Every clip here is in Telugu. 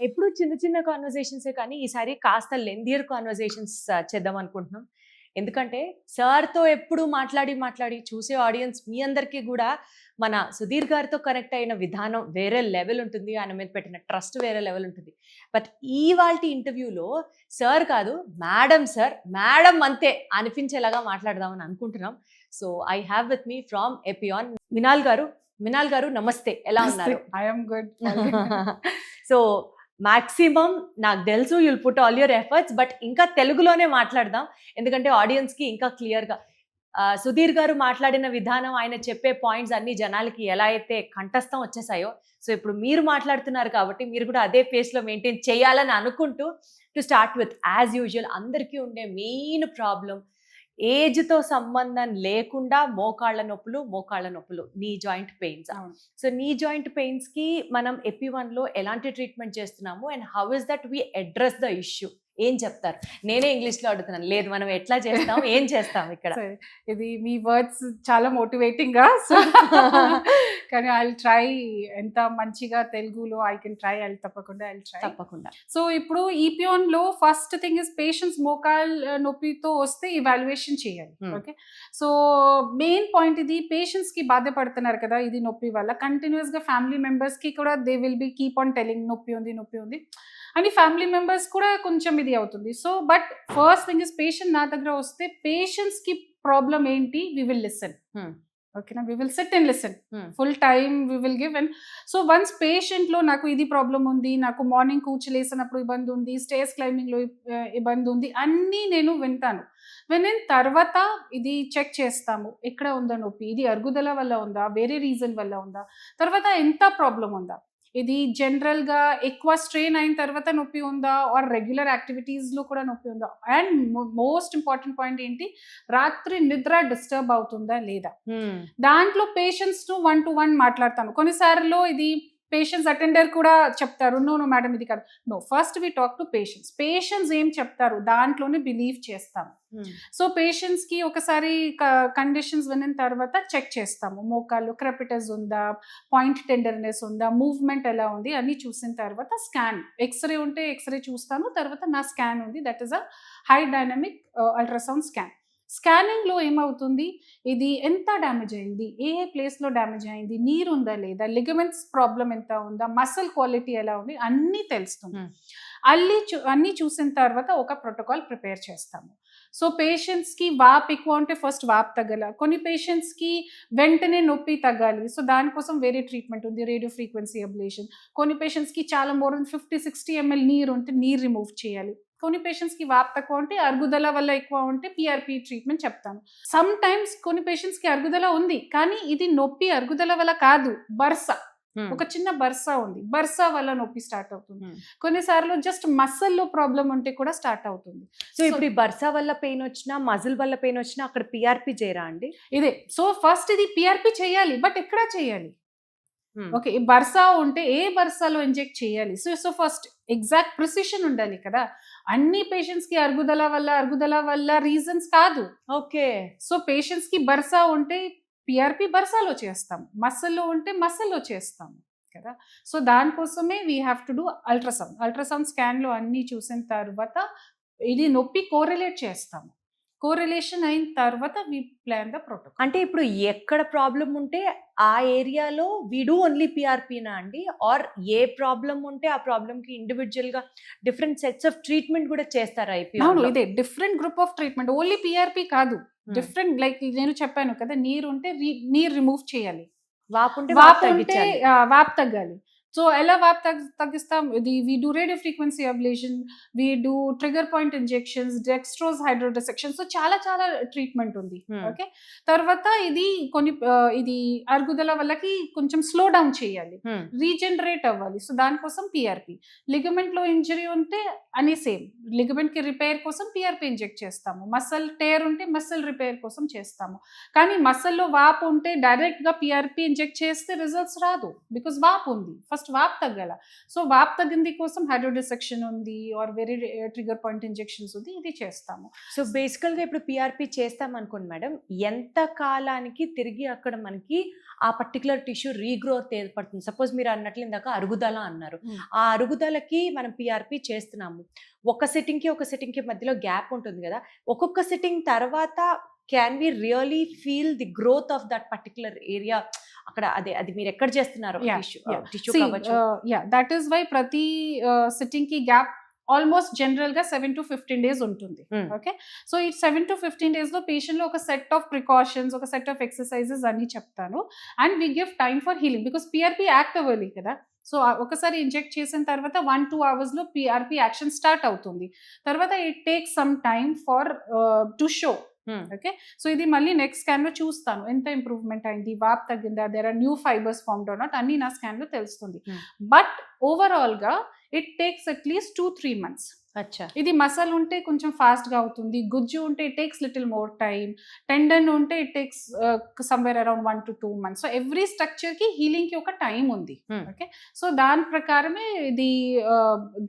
ఎప్పుడు చిన్న చిన్న కాన్వర్సేషన్సే కానీ ఈసారి కాస్త లెంథియర్ కాన్వర్సేషన్స్ చేద్దాం అనుకుంటున్నాం. ఎందుకంటే సార్‌తో ఎప్పుడు మాట్లాడి చూసే ఆడియన్స్ మీ అందరికీ గూడా మన సుధీర్ గారితో కనెక్ట్ అయిన విధానం వేరే లెవెల్ ఉంటుంది. ఆయన మీద పెట్టిన ట్రస్ట్ వేరే లెవెల్ ఉంటుంది. బట్ ఇవాల్టి ఇంటర్వ్యూలో సార్ కాదు మేడం అంతే అనిపించేలాగా మాట్లాడదామని అనుకుంటున్నాం. So I have with me from Epione Minnal గారు నమస్తే. ఎలా ఉన్నారు? I am good. So maximum నాకు తెలుసు you'll put all your efforts, but ఇంకా తెలుగులోనే మాట్లాడదాం. ఎందుకంటే ఆడియన్స్కి ఇంకా క్లియర్గా సుధీర్ గారు మాట్లాడిన విధానం, ఆయన చెప్పే పాయింట్స్ అన్ని జనాలకి ఎలా అయితే కంఠస్థం వచ్చేసాయో, సో ఇప్పుడు మీరు మాట్లాడుతున్నారు కాబట్టి మీరు కూడా అదే పేస్లో మెయింటైన్ చేయాలని అనుకుంటూ to start with as usual అందరికీ ఉండే మెయిన్ ప్రాబ్లం ఏజ్తో సంబంధం లేకుండా మోకాళ్ళ నొప్పులు, knee joint pains. So knee joint పెయిన్స్కి మనం ఎపి1లో ఎలాంటి ట్రీట్మెంట్ చేస్తున్నాము and how is that we address the issue? ఏం చెప్తారు? నేనే ఇంగ్లీష్లో అడుగుతున్నాను. లేదు, మనం ఎట్లా చేస్తాం, ఏం చేస్తాం ఇక్కడ? ఇది మీ వర్డ్స్ చాలా మోటివేటింగ్గా, కానీ ఐ ట్రై ఎంత మంచిగా తెలుగులో ఐ కెన్ ట్రై. తప్పకుండా. సో ఇప్పుడు ఈపియోన్లో ఫస్ట్ థింగ్ ఇస్ పేషెంట్స్ మోకాళ్ళ నొప్పితో వస్తే ఇవాల్యుయేషన్ చేయాలి. ఓకే, సో మెయిన్ పాయింట్ ఇది, పేషెంట్స్కి బాధపడుతున్నారు కదా ఇది నొప్పి వల్ల, కంటిన్యూస్గా ఫ్యామిలీ మెంబర్స్కి కూడా they will be keep on telling నొప్పి ఉంది అని ఫ్యామిలీ మెంబర్స్ కూడా కొంచెం ఇది అవుతుంది. So but first thing is patient నా దగ్గర వస్తే పేషెంట్స్కి ప్రాబ్లం ఏంటి, వి విల్ లిసన్. ఓకేనా, we will sit and listen full time, we will give. And so once పేషెంట్లో నాకు ఇది ప్రాబ్లం ఉంది, నాకు మార్నింగ్ కూర్చోలేసినప్పుడు ఇబ్బంది ఉంది, స్టేర్స్ క్లైంబింగ్లో ఇబ్బంది ఉంది, అన్నీ నేను వింటాను. వినిన తర్వాత ఇది చెక్ చేస్తాము, ఎక్కడ ఉందా నొప్పి, ఇది అరుగుదల వల్ల ఉందా, వేరే రీజన్ వల్ల ఉందా, తర్వాత ఎంత ప్రాబ్లం ఉందా, ఇది జనరల్గా ఎక్కువ స్ట్రెయిన్ అయిన తర్వాత నొప్పి ఉందా ఆర్ రెగ్యులర్ యాక్టివిటీస్లో కూడా నొప్పి ఉందా, అండ్ మోస్ట్ ఇంపార్టెంట్ పాయింట్ ఏంటి, రాత్రి నిద్ర డిస్టర్బ్ అవుతుందా లేదా. దాంట్లో పేషెంట్స్ ను 1-to-1 మాట్లాడతాను. కొన్నిసార్లు ఇది పేషెంట్స్ అటెండర్ కూడా చెప్తారు, నో మేడం ఇది కాదు. No, first we talk to patients ఏం చెప్తారు దాంట్లోనే బిలీవ్ చేస్తాము. సో పేషెంట్స్కి ఒకసారి కండిషన్స్ విన్న తర్వాత చెక్ చేస్తాము, మోకాళ్ళు క్రెపిటస్ ఉందా, పాయింట్ టెండర్నెస్ ఉందా, మూవ్మెంట్ ఎలా ఉంది అన్నీ చూసిన తర్వాత స్కాన్, ఎక్స్రే ఉంటే ఎక్స్రే చూస్తాను, తర్వాత నా స్కాన్ ఉంది, that is a high dynamic ultrasound scan. స్కానింగ్లో ఏమవుతుంది, ఇది ఎంత డ్యామేజ్ అయింది, ఏ ప్లేస్లో డ్యామేజ్ అయింది, నీరు ఉందా లేదా, లిగమెంట్స్ ప్రాబ్లం ఎంత ఉందా, మసిల్ క్వాలిటీ ఎలా ఉంది అన్నీ తెలుస్తుంది. అన్నీ చూసిన తర్వాత ఒక ప్రోటోకాల్ ప్రిపేర్ చేస్తాము. సో పేషెంట్స్కి వాప్ ఎక్కువ ఉంటే ఫస్ట్ వాప్ తగ్గాల, కొన్ని పేషెంట్స్కి వెంటనే నొప్పి తగ్గాలి, సో దానికోసం వేరే ట్రీట్మెంట్ ఉంది, రేడియో ఫ్రీక్వెన్సీ అబ్లేషన్. కొన్ని పేషెంట్స్కి చాలా మోర్ దెన్ 50-60 ml నీరు ఉంటే నీరు రిమూవ్ చేయాలి. కొన్ని పేషెంట్స్కి వాప్ తక్కువ ఉంటే, అరుగుదల వల్ల ఎక్కువ ఉంటే పిఆర్పి ట్రీట్మెంట్ చెప్తాను. సమ్ టైమ్స్ కొన్ని పేషెంట్స్కి అరుగుదల ఉంది కానీ ఇది నొప్పి అరుగుదల వల్ల కాదు, బర్సా, ఒక చిన్న బర్సా ఉంది, బర్సా వల్ల నొప్పి స్టార్ట్ అవుతుంది. కొన్నిసార్లు జస్ట్ మసిల్లో ప్రాబ్లం ఉంటే కూడా స్టార్ట్ అవుతుంది. సో ఇప్పుడు ఈ బర్సా వల్ల పెయిన్ వచ్చినా, మజిల్ వల్ల పెయిన్ వచ్చినా అక్కడ పిఆర్పి చేయరా అండి? ఇదే, సో ఫస్ట్ ఇది పిఆర్పి చేయాలి, బట్ ఎక్కడ చేయాలి? ఓకే, బర్సా ఉంటే ఏ బర్సాలో ఇంజెక్ట్ చేయాలి? సో ఫస్ట్ ఎగ్జాక్ట్ ప్రిసిషన్ ఉండాలి కదా. అన్ని పేషెంట్స్కి అరుగుదల వల్ల రీజన్స్ కాదు. ఓకే, సో పేషెంట్స్కి బర్సా ఉంటే పిఆర్పి బర్సాలో చేస్తాము, మసిల్లో ఉంటే మసిల్లో చేస్తాము కదా. సో దానికోసమే we have to do ultrasound స్కాన్లో అన్నీ చూసిన తర్వాత ఇది నొప్పి కోరిలేట్ చేస్తాము. కోరిలేషన్ అయిన తర్వాత వి ప్లాన్ ద ప్రోటోకాల్. అంటే ఇప్పుడు ఎక్కడ ప్రాబ్లం ఉంటే ఆ ఏరియాలో వి డూ ఓన్లీ పిఆర్పినా అండి, ఆర్ ఏ ప్రాబ్లం ఉంటే ఆ ప్రాబ్లంకి ఇండివిజువల్గా డిఫరెంట్ సెట్స్ ఆఫ్ ట్రీట్మెంట్ కూడా చేస్తారా? అవును, ఇదే different group of treatment, only PRP కాదు, డిఫరెంట్. లైక్ నేను చెప్పాను కదా, నీరు ఉంటే నీరు రిమూవ్ చేయాలి, వాప్ ఉంటే వాప్ తగ్గాలి. సో ఎలా వాప్ తగ్గిస్తాం, ఇది we do radio frequency ablation, we do trigger point injections, dextrose hydrodissection, so చాలా ట్రీట్మెంట్ ఉంది. ఓకే, తర్వాత ఇది ఇది అరుగుదల వల్లకి కొంచెం స్లో డౌన్ చేయాలి, రీజనరేట్ అవ్వాలి, సో దానికోసం పిఆర్పి. లిగమెంట్ లో ఇంజరీ ఉంటే అని సేమ్, లిగమెంట్ కి రిపేర్ కోసం పిఆర్పి ఇంజెక్ట్ చేస్తాము, మసల్ టేర్ ఉంటే మసల్ రిపేర్ కోసం చేస్తాము. కానీ మసల్లో వాప్ ఉంటే డైరెక్ట్ గా పిఆర్పి ఇంజెక్ట్ చేస్తే రిజల్ట్స్ రాదు, బికాస్ వాప్ ఉంది. ఫస్ట్ ఫస్ట్ వాప్ తగ్గాల. సో వాప్ తగ్గింది కోసం హైడ్రోడిసెక్షన్ ఉంది or very trigger point injections ఉంది, ఇది చేస్తాము. సో బేసికల్గా ఇప్పుడు పిఆర్పి చేస్తాం అనుకోండి మేడం, ఎంత కాలానికి తిరిగి అక్కడ మనకి ఆ పర్టికులర్ టిష్యూ రీగ్రోత్ ఏర్పడుతుంది? సపోజ్ మీరు అన్నట్లు ఇందాక అరుగుదల అన్నారు, ఆ అరుగుదలకి మనం పిఆర్పి చేస్తున్నాము, ఒక సిట్టింగ్కి మధ్యలో గ్యాప్ ఉంటుంది కదా, ఒక్కొక్క సిట్టింగ్ తర్వాత can we really feel the growth of that particular area అక్కడ? అది మీరు ఎక్కడ చేస్తున్నారు? దట్ ఈస్ వై ప్రతి సిట్టింగ్ కి గ్యాప్ ఆల్మోస్ట్ జనరల్ గా 7 to 15 days ఉంటుంది. ఓకే, సో ఈ 7 to 15 days లో పేషెంట్ లో ఒక సెట్ ఆఫ్ ప్రికాషన్స్, ఒక సెట్ ఆఫ్ ఎక్సర్సైజెస్ అన్ని చెప్తాను. And we give time for healing because PRP act అవ్వాలి కదా. సో ఒకసారి ఇంజెక్ట్ చేసిన తర్వాత 1-2 hours లో పిఆర్పి యాక్షన్ స్టార్ట్ అవుతుంది. తర్వాత it takes some time for to show. Okay, so ఇది మళ్ళీ నెక్స్ట్ స్కాన్ లో చూస్తాను ఎంత ఇంప్రూవ్మెంట్ అయింది, వాప్ తగ్గిందా, there are new fibres formed or not, అన్ని నా స్కాన్ లో తెలుస్తుంది. బట్ ఓవరాల్ గా ఇట్ టేక్స్ అట్లీస్ట్ 2-3 months. అచ్చా, ఇది మసల్ ఉంటే కొంచెం ఫాస్ట్ గా అవుతుంది, గుజ్జు ఉంటే it takes little more time, tendon ఉంటే it takes somewhere around 1 to 2 months. So every structure కి హీలింగ్ కి ఒక టైం ఉంది. ఓకే, సో దాని ప్రకారమే ఇది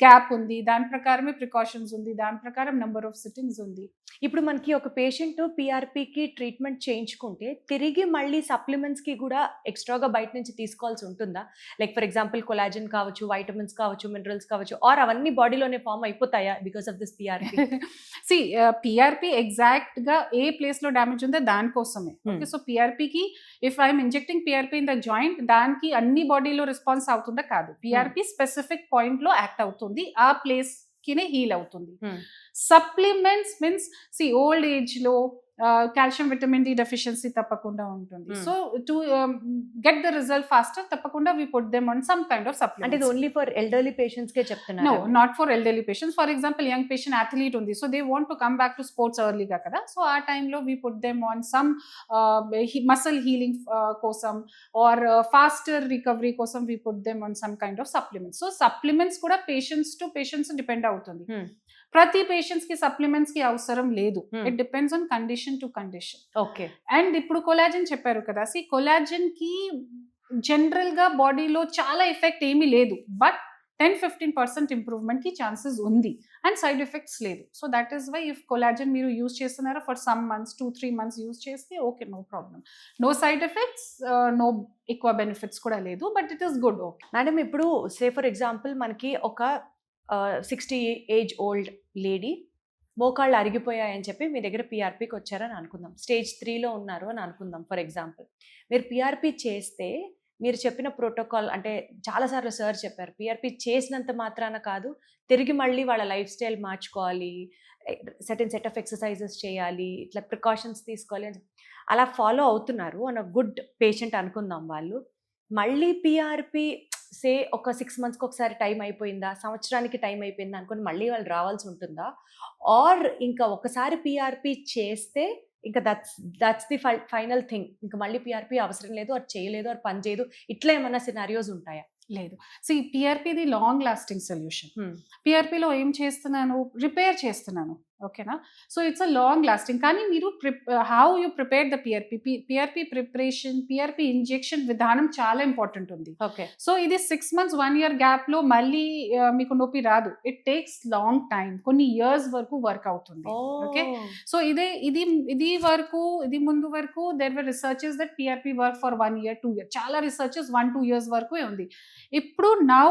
గ్యాప్ ఉంది, దాని ప్రకారమే ప్రికాషన్స్ ఉంది, దాని ప్రకారం నెంబర్ ఆఫ్ సిట్టింగ్స్ ఉంది. ఇప్పుడు మనకి ఒక పేషెంట్ పిఆర్పికి ట్రీట్మెంట్ చేయించుకుంటే తిరిగి మళ్ళీ సప్లిమెంట్స్ కి కూడా ఎక్స్ట్రాగా బయట నుంచి తీసుకోవాల్సి ఉంటుందా? లైక్ ఫర్ ఎగ్జాంపుల్ కొలాజిన్ కావచ్చు, వైటమిన్స్ కావచ్చు, మినరల్స్ కావచ్చు, ఆర్ అవన్నీ బాడీలోనే ఫామ్ అయిపోతాయా because of this PRP? See PRP exact గా ఏ ప్లేస్ లో డ్యామేజ్ ఉందో దానికోసమే. ఓకే, సో పిఆర్పికి if I'm injecting PRP in the joint, దానికి అన్ని బాడీలో రెస్పాన్స్ అవుతుందా? కాదు, పిఆర్పి స్పెసిఫిక్ పాయింట్ లో యాక్ట్ అవుతుంది, ఆ ప్లేస్ కినే హీల్ అవుతుంది. Supplements means see old age లో కాల్షియం విటమిన్ డి డెఫిషియన్సీ తప్పకుండా ఉంటుంది. So to get the result faster తప్పకుండా we put them on some kind of supplement. అంటే ఇది ఓన్లీ ఫర్ ఎల్డర్లీ పేషెంట్స్ కే చెప్తున్నారు? No, not for elderly patients. For example young patient athlete ఉంది, so they want to come back to sports ఎర్లీగా కదా, సో ఆ టైంలో we put them on some muscle healing కోసం ఆర్ ఫాస్టర్ రికవరీ కోసం we put them on some kind of supplements. So supplements కూడా పేషెంట్స్ టు పేషెంట్స్ డిపెండ్ అవుతుంది. ప్రతి పేషెంట్స్ కి సప్లిమెంట్స్ కి అవసరం లేదు, it depends on condition to condition. Okay, and ఇప్పుడు కొలాజిన్ చెప్పారు కదా, సి కొలాజిన్ కి జనరల్ గా బాడీలో చాలా ఎఫెక్ట్ ఏమీ లేదు, బట్ 10-15% ఇంప్రూవ్మెంట్ కి ఛాన్సెస్ ఉంది అండ్ సైడ్ ఎఫెక్ట్స్ లేదు. So that is why if collagen మీరు యూజ్ చేస్తున్నారా for some months, 2-3 months use చేస్తే okay, no problem, no side effects, no ఎక్కువ బెనిఫిట్స్ కూడా లేదు, but it is good. Okay madam, ఇప్పుడు సే ఫర్ ఎగ్జాంపుల్ మనకి ఒక 60 ఏజ్ ఓల్డ్ లేడీ మోకాళ్ళు అరిగిపోయాయని చెప్పి మీ దగ్గర పిఆర్పికి వచ్చారని అనుకుందాం, స్టేజ్ 3లో ఉన్నారు అని అనుకుందాం ఫర్ ఎగ్జాంపుల్. మీరు పిఆర్పి చేస్తే మీరు చెప్పిన ప్రోటోకాల్ అంటే చాలాసార్లు సార్ చెప్పారు, పిఆర్పి చేసినంత మాత్రాన కాదు, తిరిగి మళ్ళీ వాళ్ళ లైఫ్ స్టైల్ మార్చుకోవాలి, సెట్ ఆఫ్ ఎక్సర్సైజెస్ చేయాలి, ఇట్లా ప్రికాషన్స్ తీసుకోవాలి అని అలా ఫాలో అవుతున్నారు అని గుడ్ పేషెంట్ అనుకుందాం. వాళ్ళు మళ్ళీ పిఆర్పి సే ఒక 6 monthsకి ఒకసారి టైం అయిపోయిందా, సంవత్సరానికి టైం అయిపోయిందా అనుకుని మళ్ళీ వాళ్ళు రావాల్సి ఉంటుందా? ఆర్ ఇంకా ఒకసారి పిఆర్పి చేస్తే ఇంకా దట్స్ ది ఫైనల్ థింగ్, ఇంకా మళ్ళీ పిఆర్పి అవసరం లేదు, అది చేయలేదు, అది పని చేయదు, ఇట్లా ఏమన్నా సినారియోస్ ఉంటాయా? లేదు. సో ఈ పిఆర్పిది లాంగ్ లాస్టింగ్ సొల్యూషన్. పిఆర్పిలో ఏం చేస్తున్నాను, రిపేర్ చేస్తున్నాను. ఓకేనా, so it's a long lasting. కానీ మీరు how you prepare the PRP preparation, PRP injection విధానం చాలా ఇంపార్టెంట్ ఉంది. ఓకే, సో ఇది 6 months 1 year గ్యాప్ లో మళ్ళీ మీకు నొప్పి రాదు, ఇట్ టేక్స్ లాంగ్ టైం, కొన్ని ఇయర్స్ వరకు వర్క్ అవుతుంది. ఓకే, సో ఇది ముందు వరకు there were researches that PRP work for 1 year 2 years, చాలా రీసెర్చెస్ 1-2 years వరకు ఉంది. ఇప్పుడు నౌ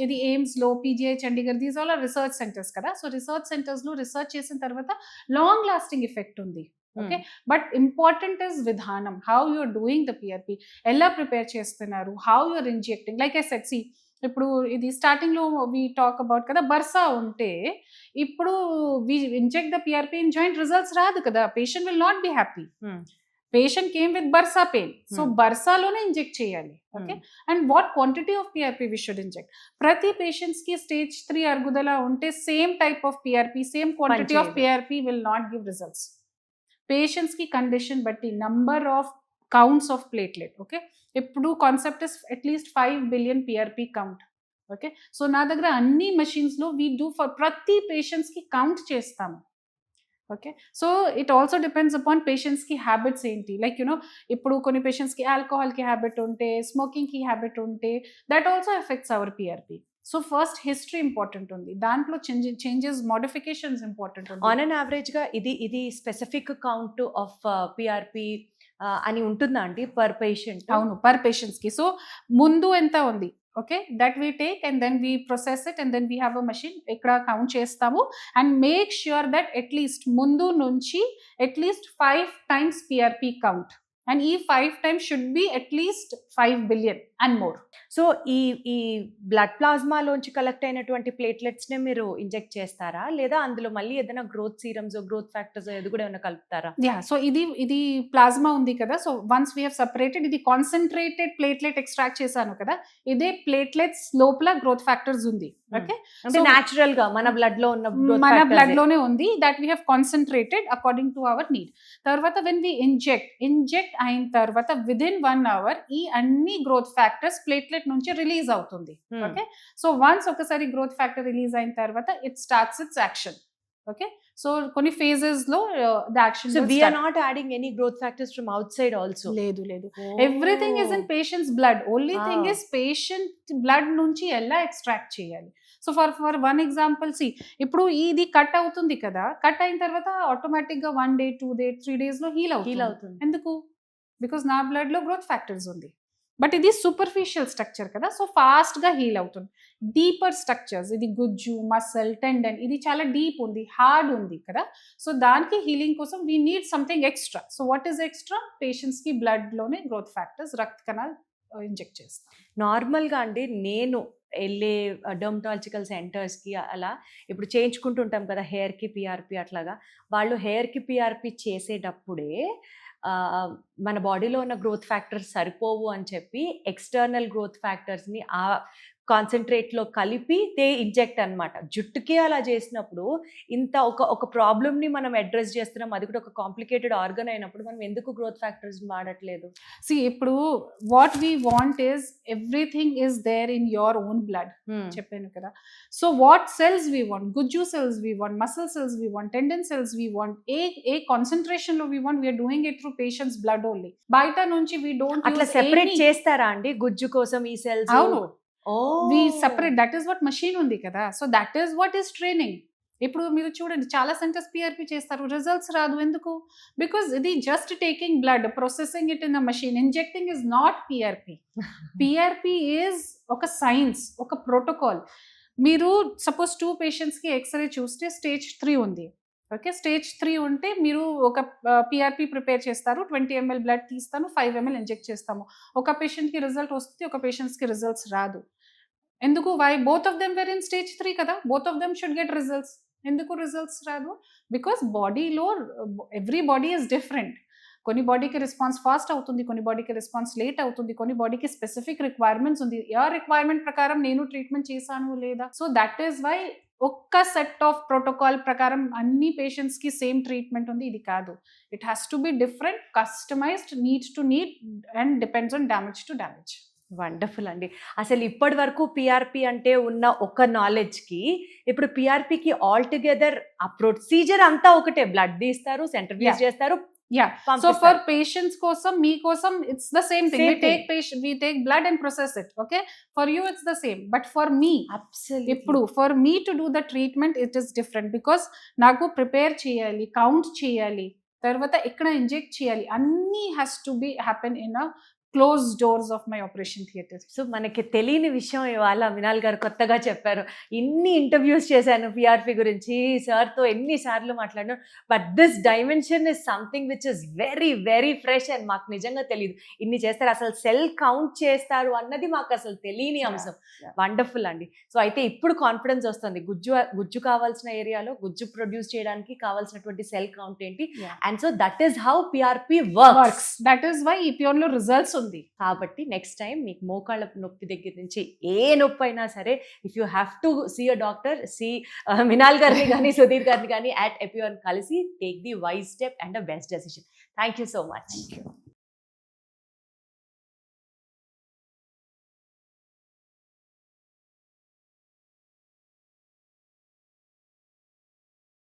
ఇది ఎయిమ్స్ లో, PGI Chandigarh, these all are research centres కదా, సో రీసెర్చ్ సెంటర్స్ లో రీసెర్చ్ చేసిన తర్వాత లాంగ్ లాస్టింగ్ ఎఫెక్ట్ ఉంది. ఓకే, బట్ ఇంపార్టెంట్ ఇస్ విధానం, how you are doing the PRP, ఎలా ప్రిపేర్ చేస్తున్నారు, how you are injecting. Like I said, see ఇప్పుడు ఇది స్టార్టింగ్ లో వి టాక్ అబౌట్ కదా, బర్సా ఉంటే ఇప్పుడు we inject the PRP in joint, results రాదు కదా, patient will not be happy. Patient came with bursa pain, so బర్సాలోనే ఇంజెక్ట్ చేయాలి. Okay, and what quantity of PRP we should inject. ప్రతి పేషెంట్స్ కి స్టేజ్ 3 అరుగుదల ఉంటే same type of PRP, same quantity of PRP will not give results. Patients కి కండిషన్ బట్టి, number of counts of platelet. Okay, ఇప్పుడు concept is at least 5 billion PRP count. Okay, so నా దగ్గర అన్ని మెషిన్స్ లో వీ డూ ఫర్ ప్రతి పేషెంట్స్ కి కౌంట్ చేస్తాము. Okay, so it also depends upon పేషెంట్స్కి హ్యాబిట్స్ ఏంటి. లైక్ ఇప్పుడు కొన్ని పేషెంట్స్కి ఆల్కహాల్కి హ్యాబిట్ ఉంటే, స్మోకింగ్కి హ్యాబిట్ ఉంటే, that also effects our PRP. So first history important ఉంది, దాంట్లో చేంజెస్ మోడిఫికేషన్స్ ఇంపార్టెంట్ ఉంది. ఆన్ అన్ యావరేజ్ గా ఇది స్పెసిఫిక్ కౌంట్ ఆఫ్ పిఆర్పి అని ఉంటుందా అండి పర్ పేషెంట్? అవును, పర్ పేషెంట్స్కి. సో ముందు ఎంత ఉంది, okay, that we take and then we process it and then we have a machine, ఇక్కడ కౌంట్ చేస్తాము and make sure that at least ముందు నుంచి at least 5 times PRP count, and ఈ 5 times should be at least 5 billion and more. So ఈ బ్లడ్ ప్లాస్మాలోంచి కలెక్ట్ అయినటువంటి ప్లేట్లెట్స్ నే మీరు ఇంజెక్ట్ చేస్తారా, లేదా అందులో మళ్ళీ ఏదైనా గ్రోత్ సీరమ్స్, గ్రోత్ ఫ్యాక్టర్స్ ఏది కూడా ఏమైనా కలుపుతారా? యా, సో ఇది ప్లాస్మా ఉంది కదా, so once we have separated, ఇది కాన్సన్ట్రేటెడ్ ప్లేట్లెట్ ఎక్స్ట్రాక్ట్ చేశాను కదా, ఇదే ప్లేట్లెట్స్ లోపల గ్రోత్ ఫ్యాక్టర్స్ ఉంది. ఓకే, అంటే న్యాచురల్ గా మన బ్లడ్ లో ఉన్న మన బ్లడ్ లోనే ఉంది, that we have concentrated according to our need. తర్వాత వెన్ వీ ఇంజెక్ట్ అయిన తర్వాత విదిన్ 1 hour ఈ అన్ని గ్రోత్ ఫ్యాక్టర్స్ ప్లేట్లెట్ నుంచి రిలీజ్ అవుతుంది. ఓకే, సో వన్స్ ఒకసారి గ్రోత్ ఫ్యాక్టర్ రిలీజ్ అయిన తర్వాత it starts its action. Okay, so కొన్ని ఫేజెస్ లో the action. So we are not adding any growth factors from outside also? లేదు, everything is in patients blood. Only thing is patient blood నుంచి ఎలా ఎక్స్ట్రాక్ట్ చేయాలి. సో ఫర్ 1 example, ఇప్పుడు ఇది కట్ అవుతుంది కదా, కట్ అయిన తర్వాత ఆటోమేటిక్ గా 1 day 2 day 3 days లో హీల్ అవుతుంది. ఎందుకు? బికాస్ నా బ్లడ్ లో గ్రోత్ ఫ్యాక్టర్స్ ఉంది. బట్ ఇది సూపర్ఫిషియల్ స్ట్రక్చర్ కదా, సో ఫాస్ట్ గా హీల్ అవుతుంది. డీపర్ స్ట్రక్చర్స్, ఇది గుజ్జు, మసల్, టెండన్, ఇది చాలా డీప్ ఉంది, హార్డ్ ఉంది కదా, సో దానికి హీలింగ్ కోసం we need something extra. So what is extra? Patients కి బ్లడ్ లోనే గ్రోత్ ఫ్యాక్టర్స్, రక్త కణాలు ఇంజెక్ట్ చేస్తాం. నార్మల్ గా అండి నేను వెళ్ళే డర్మటాలజికల్ సెంటర్స్కి అలా ఇప్పుడు చేయించుకుంటుంటాం కదా హెయిర్కి పిఆర్పి, అట్లాగా వాళ్ళు హెయిర్కి పిఆర్పి చేసేటప్పుడే మన బాడీలో ఉన్న గ్రోత్ ఫ్యాక్టర్స్ సరిపోవు అని చెప్పి ఎక్స్టర్నల్ గ్రోత్ ఫ్యాక్టర్స్ని ఆ కాన్సన్ట్రేట్లో కలిపి దే ఇంజెక్ట్ అనమాట. జుట్టుకి అలా చేసినప్పుడు ఇంత ఒక ప్రాబ్లమ్ని మనం అడ్రస్ చేస్తున్నాం, అది కూడా ఒక కాంప్లికేటెడ్ ఆర్గన్ అయినప్పుడు మనం ఎందుకు గ్రోత్ ఫ్యాక్టర్స్ వాడట్లేదు? ఇప్పుడు what we want is everything is there in your own blood. చెప్పాను కదా, so what cells we want, గుజ్జు cells we want, muscle cells we want, tendon cells we want, ఏ కాన్సన్ట్రేషన్ లో we want, we're doing it through patients blood only. బయట నుంచి వీ డోంట్ అట్లా సెపరేట్ చేస్తారా అండి గుజ్జు కోసం ఈ సెల్స్? అవును, we separate. that is what machine ఉంది కదా, so that is what is training. ఇప్పుడు మీరు చూడండి చాలా సెంటర్స్ పిఆర్పి చేస్తారు, రిజల్ట్స్ రాదు. ఎందుకు? బికాస్ ఇది just taking blood, processing it in a machine, injecting is not PRP. PRP is ఒక సైన్స్, ఒక ప్రోటోకాల్. మీరు సపోజ్ 2 పేషెంట్స్కి ఎక్స్రే చూస్తే స్టేజ్ 3 ఉంది. ఓకే, స్టేజ్ 3 ఉంటే మీరు ఒక పిఆర్పి ప్రిపేర్ చేస్తారు, 20 ml బ్లడ్ తీస్తాను, 5 ml ఇంజెక్ట్ చేస్తాము. ఒక పేషెంట్కి రిజల్ట్ వస్తుంది, ఒక పేషెంట్స్కి రిజల్ట్స్ రాదు. ఎందుకు? Why? Both of them were in stage 3 కదా, both of them should get results. ఎందుకు రిజల్ట్స్ రాదు? బికాస్ బాడీలో ఎవ్రీ బాడీ ఈజ్ డిఫరెంట్. కొన్ని బాడీకి రెస్పాన్స్ ఫాస్ట్ అవుతుంది, కొన్ని బాడీకి రెస్పాన్స్ లేట్ అవుతుంది, కొన్ని బాడీకి స్పెసిఫిక్ రిక్వైర్మెంట్స్ ఉంది. ఆ రిక్వైర్మెంట్ ప్రకారం నేను ట్రీట్మెంట్ చేశాను లేదా. సో దట్ ఈస్ వై ఒక్క సెట్ ఆఫ్ ప్రోటోకాల్ ప్రకారం అన్ని పేషెంట్స్కి సేమ్ ట్రీట్మెంట్ ఉంది, ఇది కాదు. It has to be different, customized, need to need and depends on damage to damage. Wonderful అండి. అసలు ఇప్పటి వరకు పిఆర్పి అంటే ఉన్న ఒక నాలెడ్జ్కి ఇప్పుడు పిఆర్పికి ఆల్ టుగెదర్ ఆ ప్రొసీజర్ అంతా ఒకటే, బ్లడ్ తీస్తారు, సెంట్రిఫ్యూజ్ చేస్తారు. సో ఫర్ పేషెంట్స్ కోసం, మీ కోసం it's the same thing. we take blood and process it. Okay, for you it's the same, but for me ఇప్పుడు for me to do the treatment it is different, because నాకు ప్రిపేర్ చేయాలి, కౌంట్ చేయాలి, తర్వాత ఎక్కడ ఇంజెక్ట్ చేయాలి, అన్నీ has to be happen in a closed doors of my operation theatre. So మనకి తెలియని విషయం ఇవాళ మినాల్ గారు కొత్తగా చెప్పారు. ఇన్ని ఇంటర్వ్యూస్ చేశాను పిఆర్పి గురించి, సార్తో ఎన్నిసార్లు మాట్లాడాను, but this dimension is something which is very very fresh and మాకు నిజంగా తెలియదు. ఇన్ని చేస్తారు, అసలు సెల్ కౌంట్ చేస్తారు అన్నది మాకు అసలు తెలియని అంశం. వండర్ఫుల్ అండి. సో అయితే ఇప్పుడు కాన్ఫిడెన్స్ వస్తుంది, గుజ్జు కావాల్సిన ఏరియాలో గుజ్జు ప్రొడ్యూస్ చేయడానికి కావాల్సినటువంటి సెల్ కౌంట్ ఏంటి, and so that is how PRP works. That is why ఈపిఆన్ లో రిజల్ట్స్ ఉంది. కాబట్టి నెక్స్ట్ టైం మీకు మోకాళ్ళ నొప్పి దగ్గర నుంచి ఏ నొప్పి అయినా సరే, if you have to see a doctor, see Minal గారిని కానీ సుధీర్ గారిని కానీ అట్ ఎపిఆన్ కలిసి take the wise step and a best decision. Thank you so much.